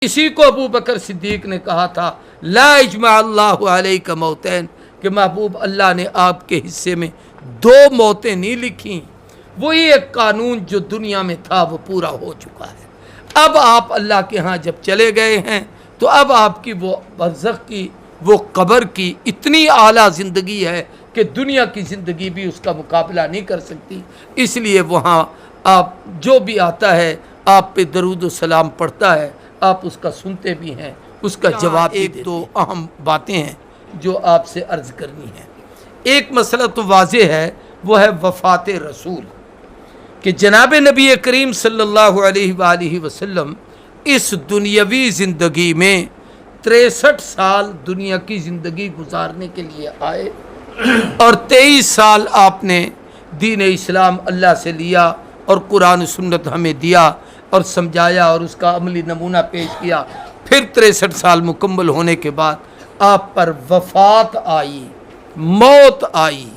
इसी को अबू बकर सिद्दीक ने कहा था, ला इजमा अल्लाहु अलैका मौतैन, कि महबूब अल्लाह ने आपके हिस्से में दो मौतें नहीं लिखी। वही एक कानून जो दुनिया में था वो पूरा हो चुका है। अब आप अल्लाह के यहाँ जब चले गए हैं तो अब आपकी वो बरज़ख की, वो कब्र की इतनी आला ज़िंदगी है कि दुनिया की ज़िंदगी भी उसका मुकाबला नहीं कर सकती। इसलिए वहाँ आप जो भी आता है आप पे दरूद व सलाम पढ़ता है, आप उसका सुनते भी हैं, उसका जवाब। एक दो अहम बातें हैं जो आपसे अर्ज़ करनी है। एक मसला तो वाज़ेह है, वो है वफ़ात रसूल, कि जनाब नबी करीम सल्लल्लाहु अलैहि वसल्लम इस दुनियावी ज़िंदगी में 63 साल दुनिया की ज़िंदगी गुजारने के लिए आए और 23 साल आपने दीन इस्लाम अल्लाह से लिया और कुरान सुन्नत हमें दिया और समझाया और उसका अमली नमूना पेश किया। फिर 63 साल मुकम्मल होने के बाद आप पर वफ़ात आई, मौत आई,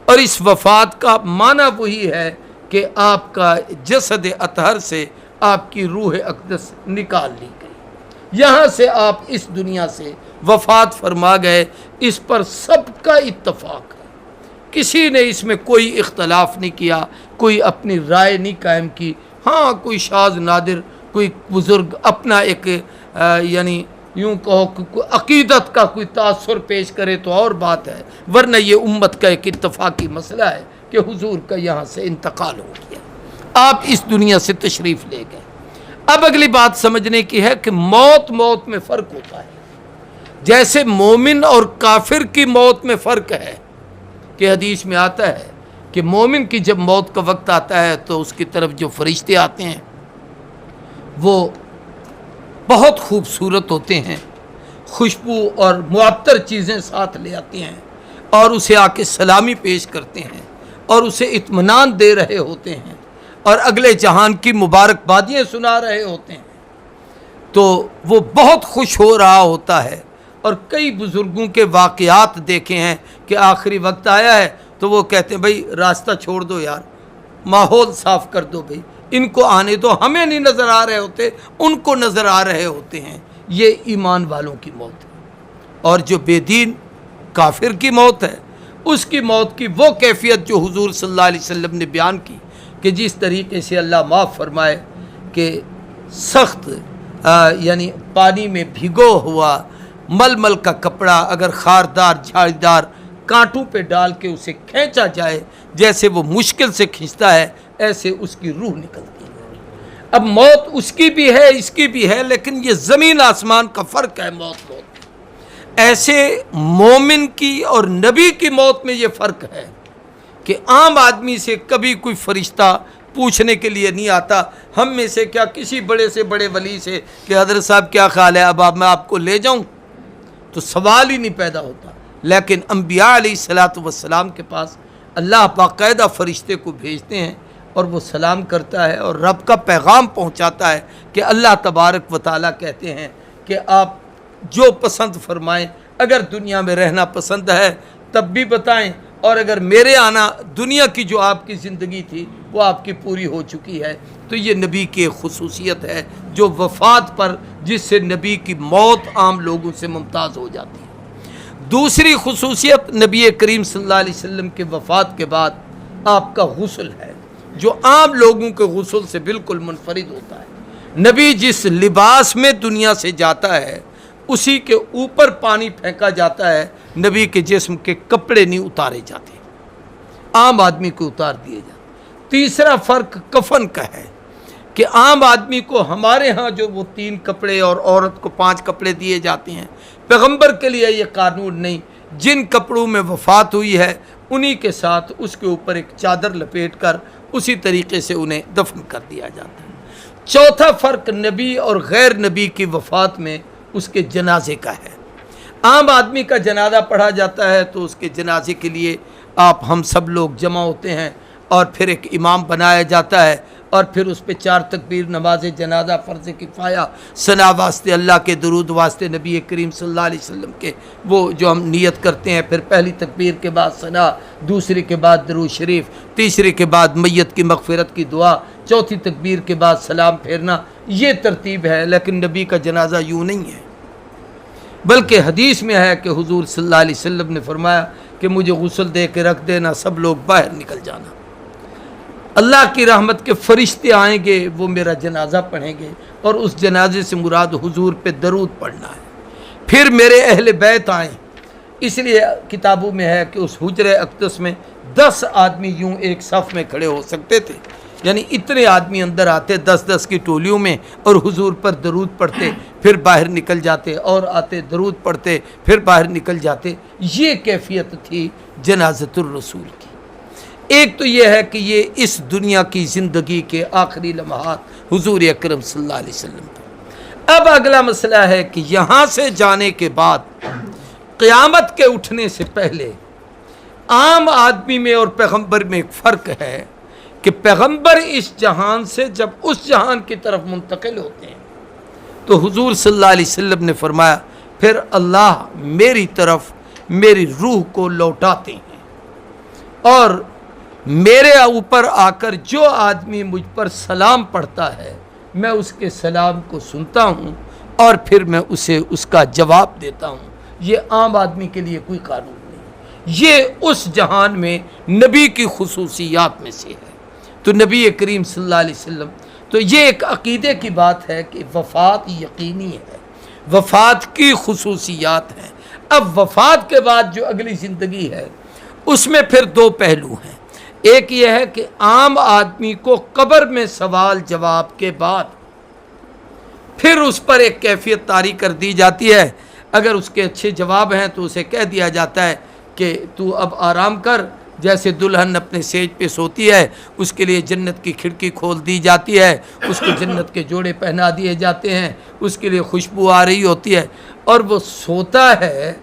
और इस वफ़ात का माना वही है कि आपका जसद अतहर से आपकी रूह अक़दस निकाल ली गई, यहाँ से आप इस दुनिया से वफ़ात फरमा गए। इस पर सबका इत्तफ़ाक़ है, किसी ने इसमें कोई इख्तलाफ नहीं किया, कोई अपनी राय नहीं कायम की। हाँ, कोई शाज़ नादिर, कोई बुज़ुर्ग अपना एक यानी यूँ कहो अक़ीदत का कोई तासुर पेश करे तो और बात है, वरना ये उम्मत का एक इत्तफ़ाक़ी मसला है कि हुजूर का यहाँ से इंतकाल हो गया, आप इस दुनिया से तशरीफ़ ले गए। अब अगली बात समझने की है कि मौत में फ़र्क होता है। जैसे मोमिन और काफिर की मौत में फ़र्क है कि हदीस में आता है कि मोमिन की जब मौत का वक्त आता है तो उसकी तरफ जो फरिश्ते आते हैं वो बहुत खूबसूरत होते हैं, खुशबू और मुअत्तर चीज़ें साथ ले आते हैं और उसे आके सलामी पेश करते हैं और उसे इत्मीनान दे रहे होते हैं और अगले जहान की मुबारकबादियाँ सुना रहे होते हैं। तो वो बहुत खुश हो रहा होता है। और कई बुज़ुर्गों के वाक़यात देखे हैं कि आखिरी वक्त आया है तो वो कहते हैं भाई रास्ता छोड़ दो यार, माहौल साफ़ कर दो, भाई इनको आने दो, हमें नहीं नज़र आ रहे होते, उनको नज़र आ रहे होते हैं। ये ईमान वालों की मौत है। और जो बेदीन काफिर की मौत है, उसकी मौत की वो कैफियत जो हुजूर सल्लल्लाहु अलैहि वसल्लम ने बयान की कि जिस तरीके से अल्लाह माफ़ फरमाए कि सख्त यानी पानी में भिगो हुआ मलमल का कपड़ा अगर खारदार झाड़ीदार कांटों पे डाल के उसे खींचा जाए, जैसे वो मुश्किल से खींचता है, ऐसे उसकी रूह निकलती है। अब मौत उसकी भी है, इसकी भी है, लेकिन ये ज़मीन आसमान का फ़र्क है मौत। ऐसे मोमिन की और नबी की मौत में ये फ़र्क है कि आम आदमी से कभी कोई फरिश्ता पूछने के लिए नहीं आता, हम में से क्या किसी बड़े से बड़े वली से कि हज़रत साहब क्या ख्याल है, अब मैं आपको ले जाऊं, तो सवाल ही नहीं पैदा होता। लेकिन अंबिया अलैहिस्सलातु वस्सलाम के पास अल्लाह बाकायदा फ़रिश्ते को भेजते हैं और वो सलाम करता है और रब का पैगाम पहुंचाता है कि अल्लाह तबारक व तआला कहते हैं कि आप जो पसंद फरमाएं, अगर दुनिया में रहना पसंद है तब भी बताएं, और अगर मेरे आना, दुनिया की जो आपकी ज़िंदगी थी वो आपकी पूरी हो चुकी है। तो ये नबी की एक खुसूसियत है जो वफ़ात पर, जिससे नबी की मौत आम लोगों से मुमताज़ हो जाती है। दूसरी खुसूसियत नबी करीम सल्लल्लाहु अलैहि वसल्लम के वफ़ात के बाद आपका गुस्ल है, जो आम लोगों के गुस्ल से बिल्कुल मुनफरिद होता है। नबी जिस लिबास में दुनिया से जाता है उसी के ऊपर पानी फेंका जाता है, नबी के जिस्म के कपड़े नहीं उतारे जाते, आम आदमी को उतार दिए जाते। तीसरा फ़र्क कफन का है कि आम आदमी को हमारे यहाँ जो वो 3 कपड़े और औरत को 5 कपड़े दिए जाते हैं, पैगंबर के लिए ये कानून नहीं। जिन कपड़ों में वफ़ात हुई है उन्हीं के साथ उसके ऊपर एक चादर लपेट कर उसी तरीके से उन्हें दफन कर दिया जाता है। चौथा फ़र्क नबी और गैर नबी की वफ़ात में उसके जनाजे का है। आम आदमी का जनाजा पढ़ा जाता है तो उसके जनाजे के लिए आप हम सब लोग जमा होते हैं और फिर एक इमाम बनाया जाता है और फिर उस पर 4 तकबीर, नमाज जनाजा, फ़र्ज़ किफ़ाया, सना वास्ते अल्लाह के, दरूद वास्ते नबी करीम सल्लल्लाहु अलैहि वसल्लम के, वो जो हम नियत करते हैं। फिर पहली तकबीर के बाद सना, दूसरी के बाद दरूद शरीफ, तीसरे के बाद मैयत की मग़फ़िरत की दुआ, चौथी तकबीर के बाद सलाम फेरना, ये तरतीब है। लेकिन नबी का जनाजा यूँ नहीं है, बल्कि हदीस में है कि हुजूर सल्लल्लाहु अलैहि वसल्लम ने फरमाया कि मुझे गुस्ल दे के रख देना, सब लोग बाहर निकल जाना। अल्लाह की रहमत के फरिश्ते आएंगे, वो मेरा जनाजा पढ़ेंगे और उस जनाजे से मुराद हुजूर पे दरूद पढ़ना है। फिर मेरे अहले बैत आएँ, इसलिए किताबों में है कि उस हुजरे अक़दस में 10 आदमी यूं एक सफ़ में खड़े हो सकते थे, यानी इतने आदमी अंदर आते 10-10 की टोलियों में और हुजूर पर दरूद पढ़ते, फिर बाहर निकल जाते, और आते दरूद पढ़ते, फिर बाहर निकल जाते। ये कैफियत थी जनाज़तुर रसूल की। एक तो यह है कि ये इस दुनिया की ज़िंदगी के आखिरी लम्हात हुजूर अकरम सल्लल्लाहु अलैहि वसल्लम थे। अब अगला मसला है कि यहाँ से जाने के बाद क़यामत के उठने से पहले आम आदमी में और पैगंबर में एक फ़र्क है कि पैगंबर इस जहान से जब उस जहान की तरफ मुंतकिल होते हैं तो हुजूर सल्लल्लाहु अलैहि वसल्लम ने फरमाया फिर अल्लाह मेरी तरफ मेरी रूह को लौटाते हैं और मेरे ऊपर आकर जो आदमी मुझ पर सलाम पढ़ता है मैं उसके सलाम को सुनता हूँ और फिर मैं उसे उसका जवाब देता हूँ। ये आम आदमी के लिए कोई कानून नहीं, ये उस जहान में नबी की खुसूसियात में से है। तो नबी करीम सल्लल्लाहु अलैहि वसल्लम, तो ये एक अकीदे की बात है कि वफ़ात यकीनी है, वफ़ात की खुसूसियात हैं। अब वफ़ात के बाद जो अगली ज़िंदगी है उसमें फिर दो पहलू हैं। एक यह है कि आम आदमी को कब्र में सवाल जवाब के बाद फिर उस पर एक कैफियत तारी कर दी जाती है। अगर उसके अच्छे जवाब हैं तो उसे कह दिया जाता है कि तू अब आराम कर, जैसे दुल्हन अपने सेज पे सोती है उसके लिए जन्नत की खिड़की खोल दी जाती है, उसको जन्नत के जोड़े पहना दिए जाते हैं, उसके लिए खुशबू आ रही होती है और वो सोता है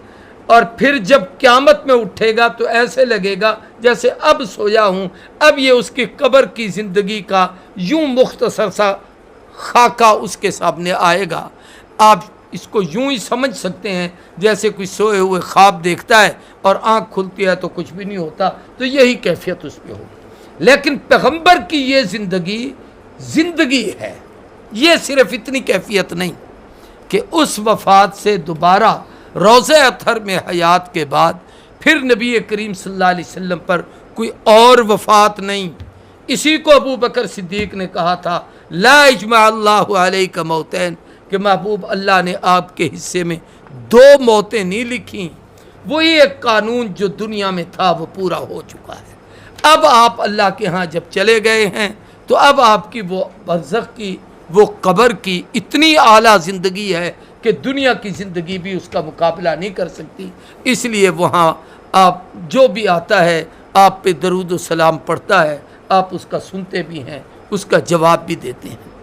और फिर जब क़यामत में उठेगा तो ऐसे लगेगा जैसे अब सोया हूँ। अब ये उसकी कब्र की ज़िंदगी का यूँ मुख्तसर सा खाका उसके सामने आएगा। आप इसको यूं ही समझ सकते हैं जैसे कोई सोए हुए ख्वाब देखता है और आंख खुलती है तो कुछ भी नहीं होता, तो यही कैफियत उस पर होगी। लेकिन पैगंबर की ये ज़िंदगी है, ये सिर्फ इतनी कैफियत नहीं कि उस वफ़ात से दोबारा रोज़े अतहर में हयात के बाद फिर नबी करीम सल्लल्लाहु अलैहि वसल्लम पर कोई और वफ़ात नहीं। इसी को अबू बकर सिद्दीक़ ने कहा था ला इजमा अल्लाहु अलैका मौतैन, कि महबूब अल्लाह ने आपके हिस्से में 2 मौतें नहीं लिखी। वही एक कानून जो दुनिया में था वो पूरा हो चुका है। अब आप अल्लाह के यहाँ जब चले गए हैं तो अब आपकी वो बरज़ख की वो कब्र की इतनी आला ज़िंदगी है कि दुनिया की ज़िंदगी भी उसका मुकाबला नहीं कर सकती। इसलिए वहाँ आप जो भी आता है आप पे दरूद व सलाम पढ़ता है, आप उसका सुनते भी हैं, उसका जवाब भी देते हैं।